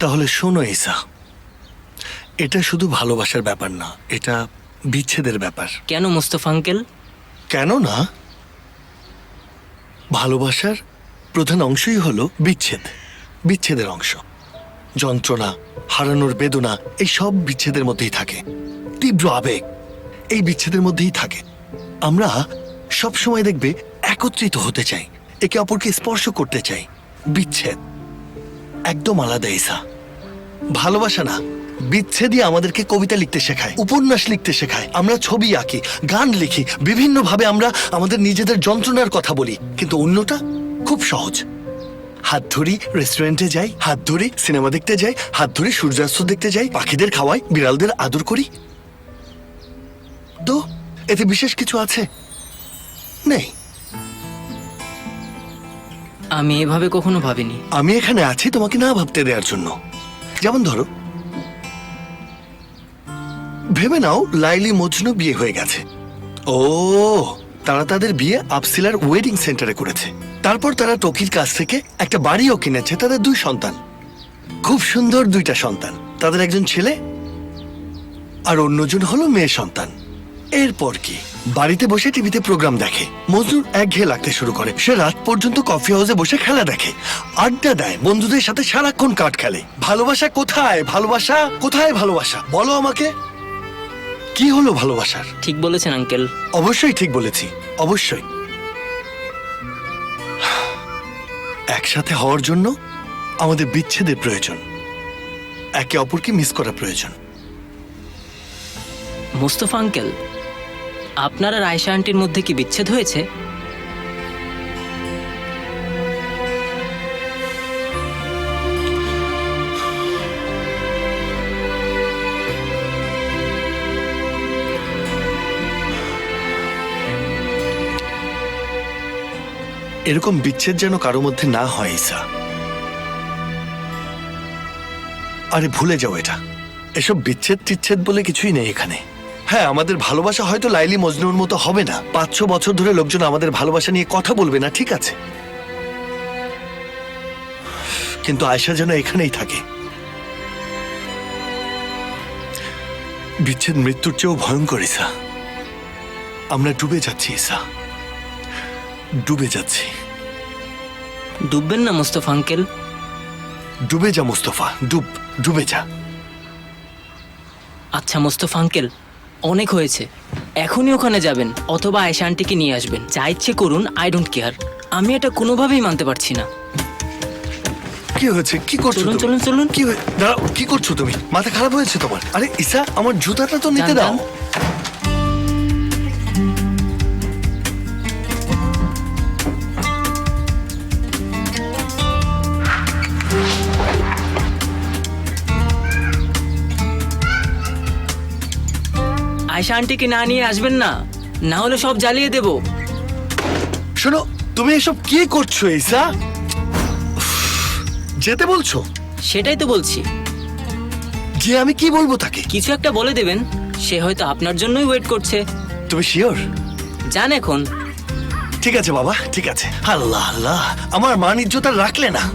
তাহলে শোনো ঈসা, এটা শুধু ভালোবাসার ব্যাপার না, এটা বিচ্ছেদের ব্যাপার। কেন মুস্তফা আঙ্কেল? কেন না, ভালোবাসার প্রধান অংশই হলো বিচ্ছেদ। বিচ্ছেদের অংশ, যন্ত্রণা, হারানোর বেদনা, এই সব বিচ্ছেদের মধ্যেই থাকে। তীব্র আবেগ এই বিচ্ছেদের মধ্যেই থাকে। আমরা সব সময় দেখবে একত্রিত হতে চাই, একে অপরকে স্পর্শ করতে চাই। বিচ্ছেদ একদম আলাদা ঈসা। ভালোবাসা না, বিচ্ছেদই আমাদেরকে কবিতা লিখতে শেখায়, উপন্যাস লিখতে শেখায়, আমরা ছবি আঁকি, গান লিখি, বিভিন্ন ভাবে আমরা আমাদের নিজেদের যন্ত্রণার কথা বলি। কিন্তু অন্যটা খুব সহজ। হাত ধরি রেস্টুরেন্টে যাই, হাত ধরি সিনেমা দেখতে যাই, হাত ধরি সূর্যাস্ত দেখতে যাই, পাখিদের খাওয়াই, বিড়ালদের আদর করি। তো এতে বিশেষ কিছু আছে? নেই। আমি এভাবে কখনো ভাবিনি। আমি এখানে আছি তোমাকে না ভাবতে দেওয়ার জন্য। যেমন ধরো, ভেবে নাও লাইলি মজনু বিয়ে হয়ে গেছে। ও, তারা তাদের বিয়ে আপসিলার ওয়েডিং সেন্টারে করেছে। তারপর তারা টকির কাছ থেকে একটা বাড়িও কিনেছে। তাদের 2 সন্তান, খুব সুন্দর 2টা সন্তান। তাদের একজন ছেলে আর অন্যজন হলো মেয়ে সন্তান। এরপর কি, বাড়িতে বসে টিভিতে প্রোগ্রাম দেখে। মজনুর একঘেয়ে লাগতে শুরু করে। সে রাত পর্যন্ত কফি হাউসে বসে খেলা দেখে, আড্ডা দেয়, বন্ধুদের সাথে সারাক্ষণ কাঠ খেলে। ভালোবাসা কোথায়? ভালোবাসা কোথায়? ভালোবাসা বলো আমাকে, কি হলো ভালোবাসার? ঠিক বলেছেন আঙ্কেল। অবশ্যই ঠিক বলেছি, অবশ্যই। একসাথে হওয়ার জন্য আমাদের বিচ্ছেদের প্রয়োজন, একে অপরকে মিস করা প্রয়োজন। মুস্তফা আঙ্কেল, আপনার আর আয়েশা আন্টির মধ্যে কি বিচ্ছেদ হয়েছে? এরকম বিচ্ছেদ যেন কারো মধ্যে না হয় ঈসা। আরে ভুলে যাও এটা, এসব বিচ্ছেদ টিচ্ছেদ বলে কিছুই নেই এখানে। হ্যাঁ, আমাদের ভালোবাসা হয়তো লাইলি মজনুর মতো হবে না, 500 বছর ধরে লোকজন আমাদের ভালোবাসা নিয়ে কথা বলবে না, ঠিক আছে, কিন্তু আয়েশা যেন এখানেই থাকে। বিচ্ছেদ মৃত্যুর চেয়েও ভয়ঙ্কর ঈসা। আমরা ডুবে যাচ্ছি ঈসা, ডুবে যাচ্ছি। ডুববেন না মুস্তফা আঙ্কেল। ডুবে যা মুস্তফা, ডুবে যা। আচ্ছা মুস্তফা আঙ্কেল, অনেক হয়েছে। এখনই ওখানে যাবেন অথবা আয়েশা আন্টিকে নিয়ে আসবেন, যা ইচ্ছে করুন, আই ডোন্ট কেয়ার। আমি এটা কোনোভাবেই মানতে পারছি না। কি হয়েছে? কি করছো চলুন তুমি? চলুন চলুন। কি দাঁড়াও, কি করছো তুমি? মাথা খারাপ হয়েছে তোমার? আরে ঈসা, আমার জুতাটা তো নিতে যান, দাও। যান। আয়েশা আন্টিকে না নিয়ে আসবেন না, না হলে সব জ্বালিয়ে দেব। শোনো, তুমি এসব কি করছো ঈসা? যেতে বলছো? সেটাই তো বলছি। যে আমি কি বলবো তাকে? কিছু একটা বলে দেবেন, সে হয়তো আপনার জন্যই ওয়েট করছে। তুমি শিওর? যান এখন। ঠিক আছে বাবা, ঠিক আছে। আল্লাহ আল্লাহ, আমার মান ইজ্জত আর রাখলে না।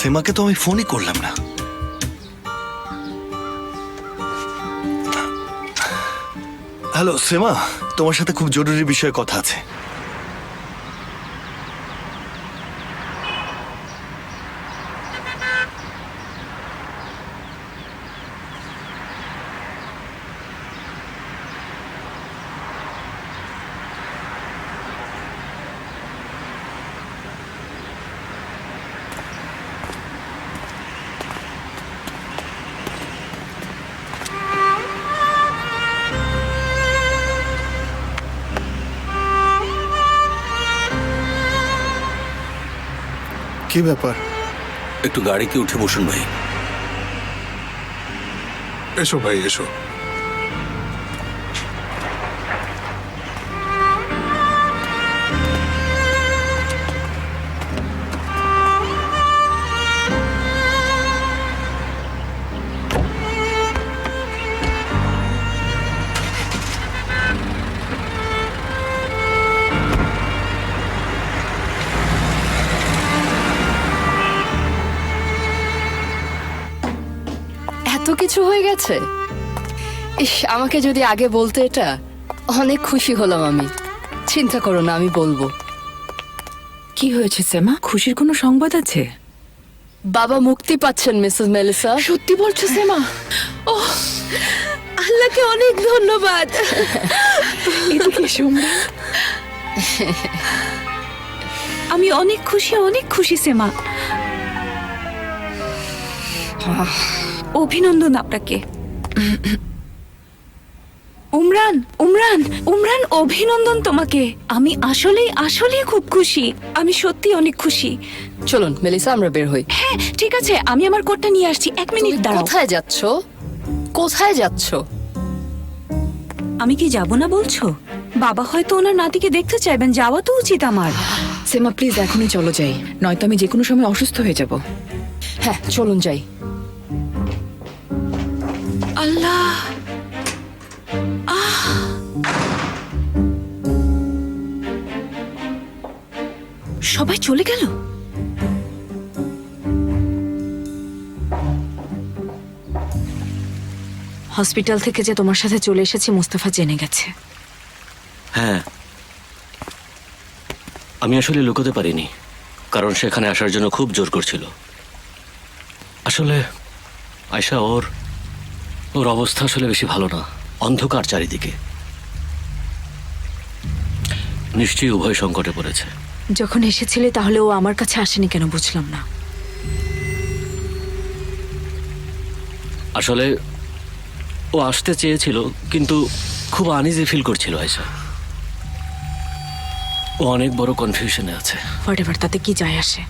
সেমাকে তো আমি ফোনই করলাম না। হ্যালো সেমা, তোমার সাথে খুব জরুরি বিষয়ে কথা আছে। কি ব্যাপার? একটু গাড়িতে উঠে বসুন ভাই। এসো ভাই, এসো। কিছু হয়ে গেছে? ইস, আমাকে যদি আগে বলতে এটা, অনেক খুশি হলাম আমি। চিন্তা করো না, আমি বলবো। কি হয়েছে সেমা? খুশির কোনো সংবাদ আছে? বাবা মুক্তি পাচ্ছেন মিসেস মেলিসা। সত্যি বলছো সেমা? ও আল্লাহকে অনেক ধন্যবাদ। এদিকে সোমরা, আমি অনেক খুশি সেমা। অভিনন্দন আপনাকে। উমরান উমরান উমরান, অভিনন্দন তোমাকে। আমি আসলেই খুব খুশি। আমি সত্যি অনেক খুশি। চলুন মেলিসা, আমরা বের হই। হ্যাঁ ঠিক আছে, আমি আমার কোটটা নিয়ে আসছি। 1 মিনিট তুমি দাঁড়াও। কোথায় যাচ্ছ? কোথায় যাচ্ছ? আমি কি যাব না বলছো? বাবা হয়তো ওনার নাতিকে দেখতে চাইবেন, যাওয়া তো উচিত আমার। সেমা প্লিজ এখনই চলো যাই, নয়তো আমি যে কোনো সময় অসুস্থ হয়ে যাব। হ্যাঁ চলুন যাই। আল্লাহ, সবাই চলে গেল। হসপিটাল থেকে যে তোমার সাথে চলে এসেছি মুস্তাফা জেনে গেছে। হ্যাঁ, আমি আসলে লুকোতে পারিনি, কারণ সেখানে আসার জন্য খুব জোর করছিল। আসলে আয়শা, ওর অবস্থা আসলে বেশি ভালো না। অন্ধকার চারিদিকে, নিশ্চয়ই উভয় সংকটে পড়েছে। যখন এসেছিলে তাহলে ও আমার কাছে আসেনি কেন, বুঝলাম না। আসলে ও আসতে চেয়েছিল, কিন্তু খুব আনইজি ফিল করছিল আয়শা। ও অনেক বড় কনফিউশনে আছে। হোয়াটএভার, তাতে কি যায় আসে?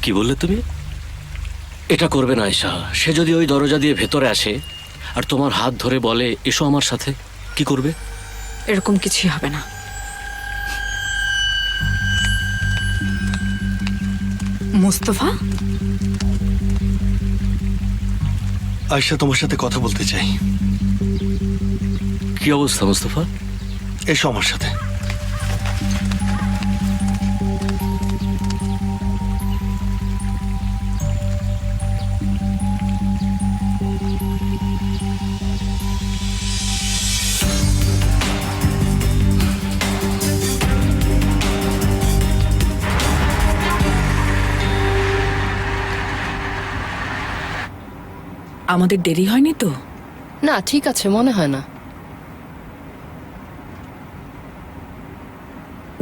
কি বললে তুমি? এটা করবে না আয়শা। সে যদি ওই দরজা দিয়ে ভেতরে আসে আর তোমার হাত ধরে বলে এসো আমার সাথে, কি করবে? এরকম কিছুই হবে না। মুস্তফা, আয়শা, তোমার সাথে কথা বলতে চাই। কি অবস্থা মুস্তফা? এসো আমার সাথে। আমাদের দেরি হয়নি তো? না ঠিক আছে, মনে হয় না।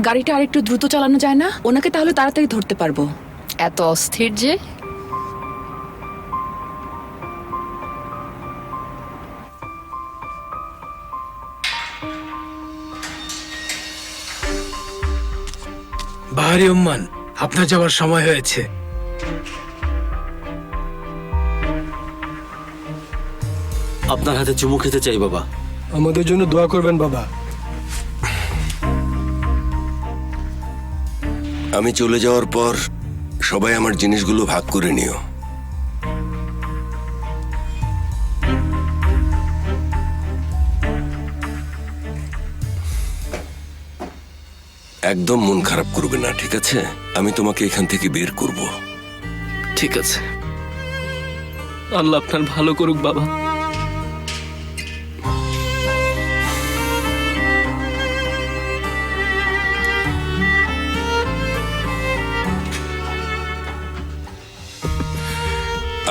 গাড়িটা আরেকটু দ্রুত চালানো যায় না? ওনাকে তাহলে তাড়াতাড়ি ধরতে পারবো। এত অস্থির যে। বাহারি উম্মান, আপনার যাওয়ার সময় হয়েছে। আপনার হাতে চুমু খেতে চাই বাবা। আমাদের জন্য দোয়া করবেন বাবা। আমি চলে যাওয়ার পর সবাই আমার জিনিসগুলো ভাগ করে নিও। একদম মন খারাপ করবে না, ঠিক আছে? আমি তোমাকে এখান থেকে বের করব। ঠিক আছে, আল্লাহ আপনার ভালো করুক বাবা।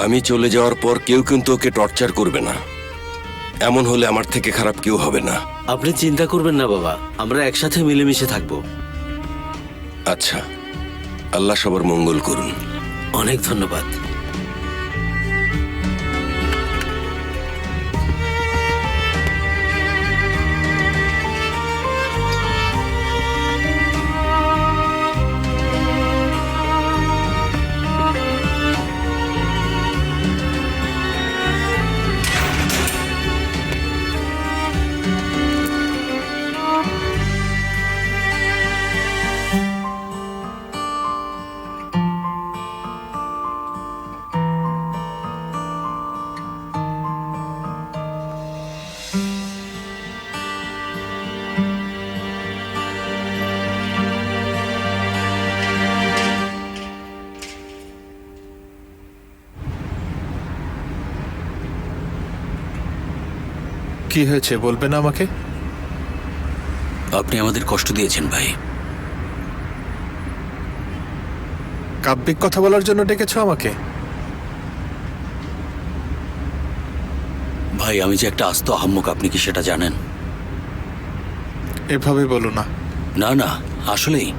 আমি চলে যাওয়ার পর কেউ কিন্তু ওকে টর্চার করবে না। এমন হলে আমার থেকে খারাপ কেউ হবে না। আপনি চিন্তা করবেন না বাবা, আমরা একসাথে মিলেমিশে থাকবো। আচ্ছা, আল্লাহ সবার মঙ্গল করুন। অনেক ধন্যবাদ। কি হয়েছে বলবে না আমাকে? আপনি আমাদের কষ্ট দিয়েছেন ভাই। কাব্যিক কথা বলার জন্য ডেকেছো আমাকে? ভাই আমি যে একটা আস্ত আহাম্মক, আপনি কি সেটা জানেন? এভাবে বলো না। না না, আসলেই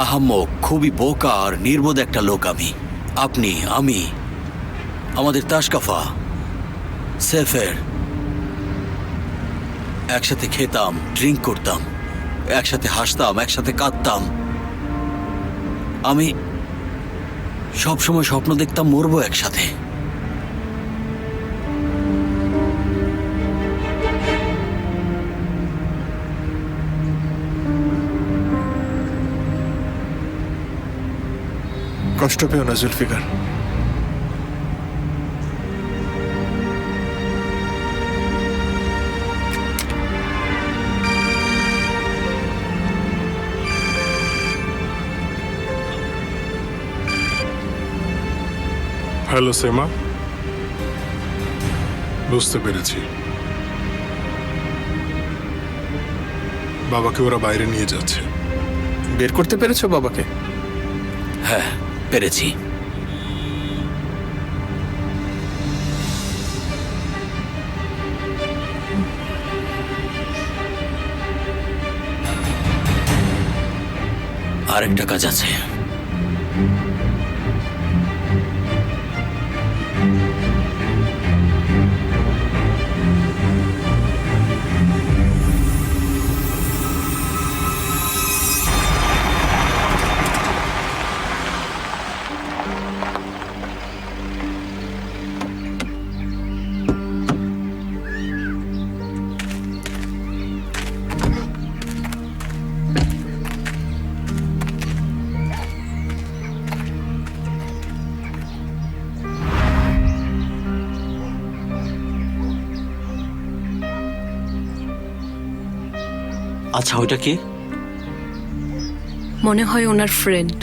আহাম্মক, খুবই বোকা আর নির্বোধ একটা লোক আমি। আপনি, আমি, আমাদের তাশকাফা, সেফের একসাথে খেতাম, ড্রিঙ্ক করতাম, একসাথে হাসতাম, একসাথে কাঁদতাম। আমি সবসময় স্বপ্ন দেখতাম মরবো একসাথে। কষ্ট পেও না জুলফিকার। হ্যালো সেমা, বুঝতে পেরেছি। বাবাকে ওরা বাইরে নিয়ে যাচ্ছে। বের করতে পেরেছো বাবাকে? হ্যাঁ, পেরেছি। আরেকটা কাজ আছে। আচ্ছা, ওইটা কি? মনে হয় ওনার ফ্রেন্ড।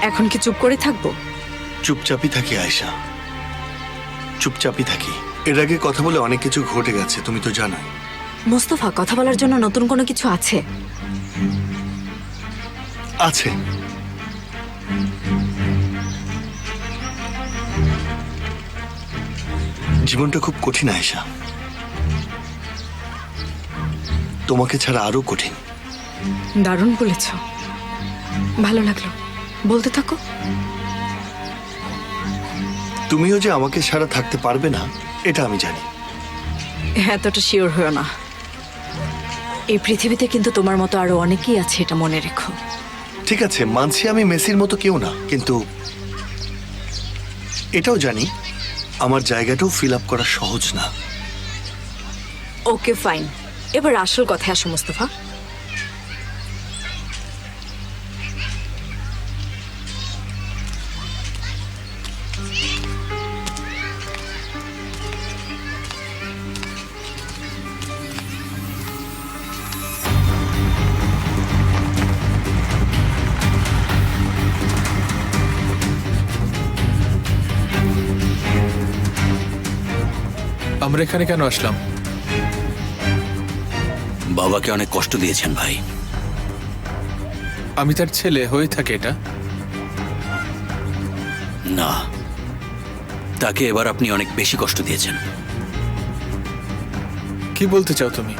এখন কি চুপ করে থাকবো? চুপচাপই থাকি আয়েশা, চুপচাপই থাকি। এর আগে কথা বলে অনেক কিছু ঘটে গেছে, তুমি তো জানো। মোস্তফা, কথা বলার জন্য নতুন কোনো কিছু আছে? আছে। জীবনটা খুব কঠিন আয়েশা, তোমাকে ছাড়া আরো কঠিন। দারুণ বলেছ, ভালো লাগলো, বলতে থাকো। তুমিও যে আমাকে ছাড়া থাকতে পারবে না এটা আমি জানি। এতটা শিওর হয়েও না। এই পৃথিবীতে কিন্তু তোমার মতো আরো অনেকেই আছে, এটা মনে রেখো। ঠিক আছে, মানছি আমি মেসির মতো কেউ না, কিন্তু এটাও জানি আমার জায়গাটাও ফিল আপ করা সহজ না। ওকে ফাইন, এবার আসল কথায় আসো মোস্তফা। আমরা এখানে কেন আসলাম? বাবাকে অনেক কষ্ট দিয়েছেন ভাই। আমি তার ছেলে হয়ে থাকে এটা? না, তাকে এবার আপনি অনেক বেশি কষ্ট দিয়েছেন। কি বলতে চাও তুমি?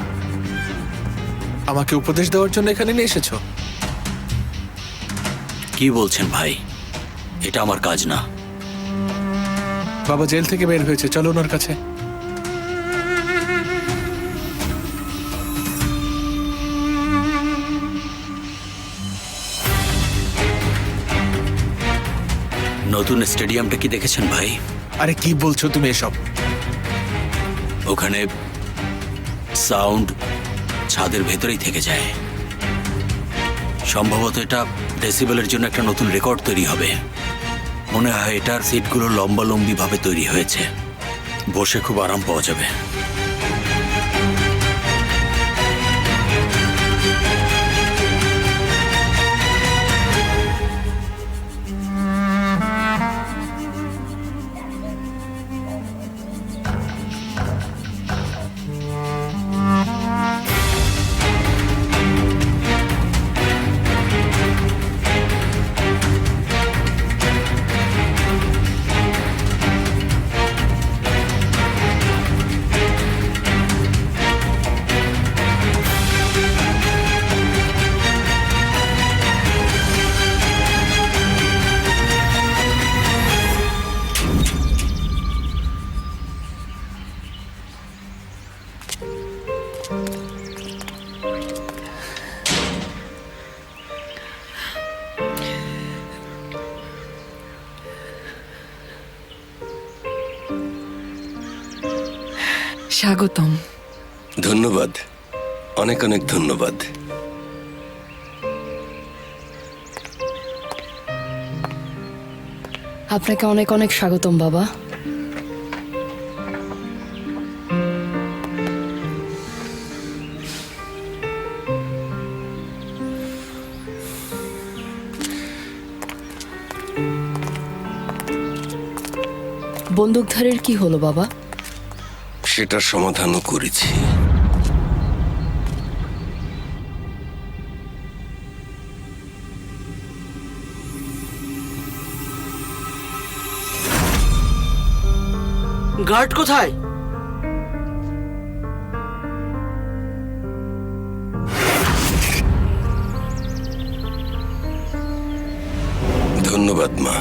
আমাকে উপদেশ দেওয়ার জন্য এখানে নিয়ে এসেছো? কি বলছেন ভাই? এটা আমার কাজ না। বাবা জেল থেকে বের হয়েছে, চলো ওনার কাছে। নতুন স্টেডিয়ামটা কি দেখেছেন ভাই? আরে কি বলছো তুমি এসব? ওখানে সাউন্ড ছাদের ভেতরেই থেকে যায়। সম্ভবত এটা ডেসিবেলের জন্য একটা নতুন রেকর্ড তৈরি হবে। মনে হয় এটার সিটগুলো লম্বালম্বি ভাবে তৈরি হয়েছে, বসে খুব আরাম পাওয়া যাবে। স্বাগতম। ধন্যবাদ, অনেক অনেক ধন্যবাদ। আপনাকে অনেক অনেক স্বাগতম বাবা। বন্দুকধারীর কি হলো বাবা? সেটার সমাধানও করেছি। গার্ড কোথায়? ধন্যবাদ মা,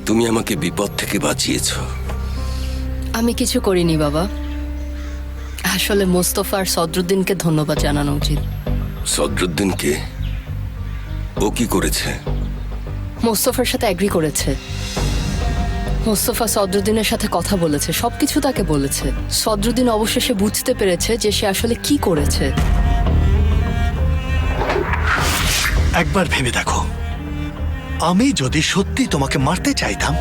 তুমি আমাকে বিপদ থেকে বাঁচিয়েছ। আমি কিছু করিনি বাবা, আসলে মোস্তফা আর সদরুদ্দিনকে ধন্যবাদ জানানো উচিত। সদরুদ্দিনকে? ও কি করেছে? মোস্তফার সাথে এগ্রি করেছে। মোস্তফা সদরুদ্দিনের সাথে কথা বলেছে, সবকিছু তাকে বলেছে। সদরুদ্দিন অবশেষে বুঝতে পেরেছে যে সে আসলে কি করেছে। একবার ভেবে দেখো, আমি যদি সত্যি তোমাকে মারতে চাইতাম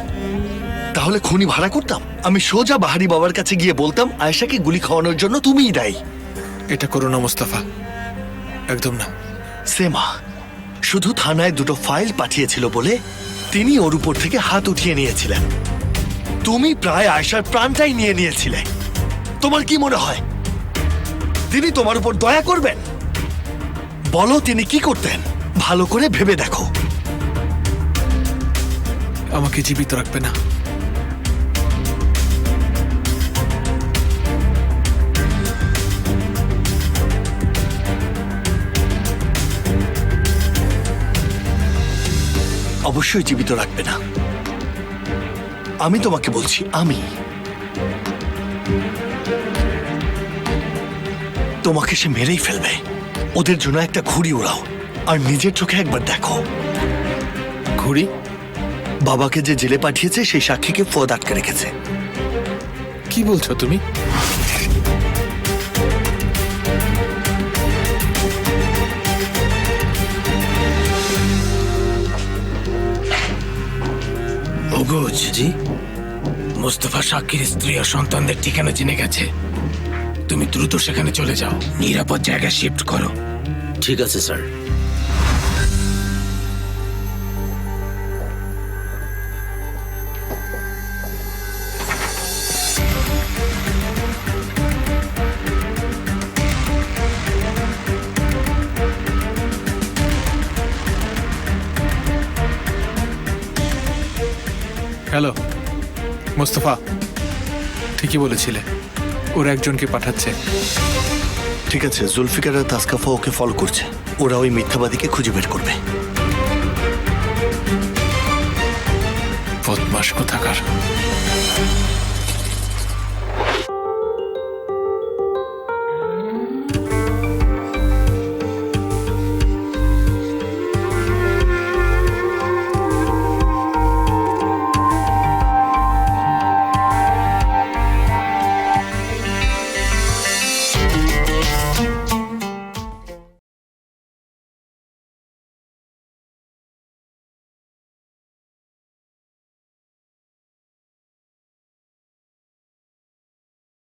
তাহলে খুনি ভাড়া করতাম? আমি সোজা বাহারি বাবার কাছে গিয়ে বলতাম আয়েশাকে গুলি খাওয়ানোর জন্য তুমিই দায়ী। এটা করো না মোস্তফা, একদম না। সেমা শুধু থানায় দুটো ফাইল পাঠিয়েছিল বলে তিনি ওর উপর থেকে হাত উঠিয়ে নিয়েছিলেন। তুমি প্রায় আয়েশার প্রাণটাই নিয়ে নিয়েছিলে। তোমার কি মনে হয় তিনি তোমার উপর দয়া করবেন? বলো তিনি কি করতেন? ভালো করে ভেবে দেখো। আমাকে জীবিত রাখবে না। অবশ্যই জীবিত রাখবে না। আমি তোমাকে বলছি, আমি তোমাকে সে মেরেই ফেলবে। ওদের জন্য একটা ঘুড়ি ওড়াও আর নিজের চোখে একবার দেখো। ঘুড়ি? বাবাকে যে জেলে পাঠিয়েছে সেই সাক্ষীকে ফৌদ আটকে রেখেছে। কি বলছো তুমি? ওগোজ জি, মোস্তফা সাক্ষীর স্ত্রী ও সন্তানদের ঠিকানা জেনে গেছে। তুমি দ্রুত সেখানে চলে যাও, নিরাপদ জায়গায় শিফট করো। ঠিক আছে স্যার। হ্যালো মোস্তফা, ঠিকই বলেছিলে, ওরা একজনকে পাঠাচ্ছে। ঠিক আছে, জুলফিকার আর তাসকাফা ওকে ফলো করছে। ওরা ওই মিথ্যাবাদীকে খুঁজে বের করবে। বদমাশ কোথাকার।